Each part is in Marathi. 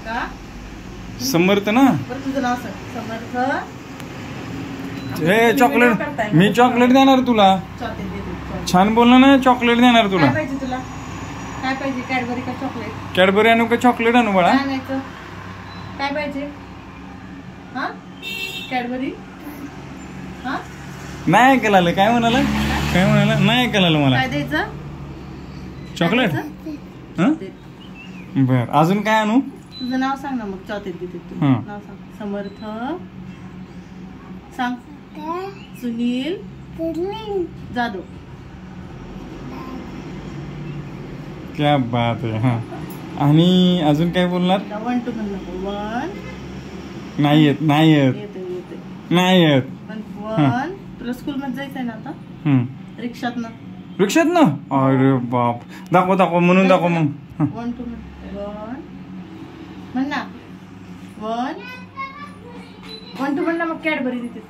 का समर्थ ना. बरं तुझं नाव सांग. समर्थ. हे चॉकलेट मी चॉकलेट देणार तुला. चॉकलेट दे तू. छान बोलला ना चॉकलेट देणार तुला. काय पाहिजे तुला? काय पाहिजे? कॅडबरी का चॉकलेट? कॅडबरी आणू का चॉकलेट आणू बाळा? काय आणायचं? काय पाहिजे? हा कॅडबरी. हा नाही ऐकायला आलं. काय म्हणाला? काय म्हणाला? नाही ऐकायला आलं मला. काय द्यायचं? चॉकलेट. हा बर अजून काय आणू? तुझं नाव सांग ना मग. चॉकलेट देते तू. हा. नाव सांग. समर्थ सांग. सुनील जाधव. क्या बात आहे. हा आणि अजून काय बोलणार? 1 2 म्हणलं. 1 नाही येत नाही येत येते नाही येत. 1 तुला स्कूल मध्ये जायचंय ना आता? रिक्षात ना. रिक्षात ना. अरे बाप. दाखव दाखव म्हणून दाखव मग. 1 2 1 म्हण ना. 1 1 2 म्हण ना मग. कॅडबरी देते.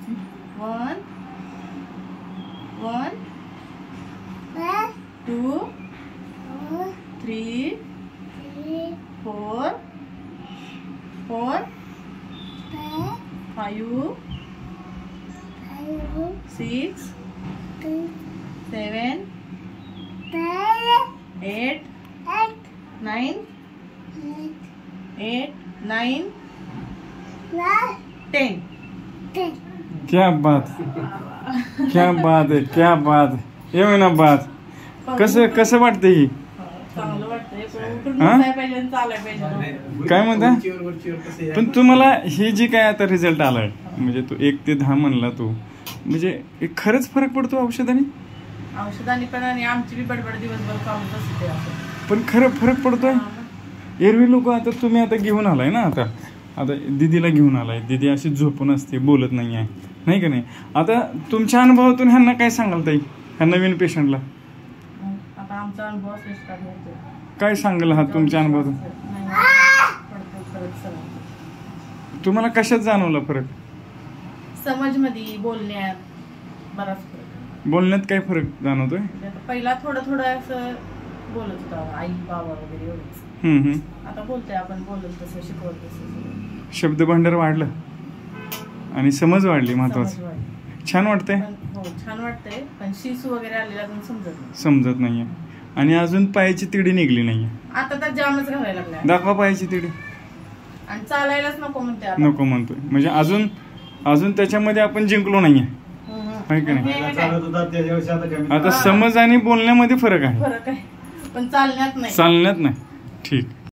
1 1 2 3 4 4 5 6 7 8 9 8 9 10. क्या बात क्या बात आहे. क्या बात आहे. ये ना बात. कसं कसं वाटतं ही? चांगलं वाटतंय. पाहिजे चालाय पाहिजे. काय म्हणता? पण तुम्हाला हे जी काय आता रिझल्ट आलाय म्हणजे तू 1 ते 10 म्हणला तू म्हणजे खरंच फरक पडतो औषधाने पण आणि आमची बी बडबड दिवसभर चालूच असते असं. पण खरं फरक पडतोय. एरवी लोक आता तुम्ही आता घेऊन आलाय ना आता दीदीला घेऊन आलाय. दीदी अशी झोपून असते बोलत नाही आहे नाही का नाही. आता तुमच्या अनुभवातून ह्यांना काय सांगाल ताई ह्या नवीन पेशंटला? आता आमचा अनुभव काय सांगाल हा तुमच्या अनुभवातून? तुम्हाला कशात जाणवला फरक? समज मध्ये बोलण्यात बराच फरक. बोलण्यात काय फरक जाणवतोय? पहिला थोडं असं बोलत होता आई बाबा वगैरे एवढंच. आता बोलतोय आपण बोलत तसं शिकवत तसं. शब्द भांडार वाढलं आणि समज वाढली. महत्वाचं. छान वाटतंय. हो छान वाटतंय. पण शिसू वगैरे आलेला अजून समजत नाहीये. आणि अजून पायाची तिडी निघली नाहीये. आता तर जामच घालायला लागलाय. दाखवा पायाची तिडी. आणि चालायलाच नको म्हणते. नको म्हणतोय म्हणजे अजून त्याच्यामध्ये आपण जिंकलो नाहीये. का नाही? आता समज आणि बोलण्यामध्ये फरक आहे. पण चालण्यात नाही. ठीक.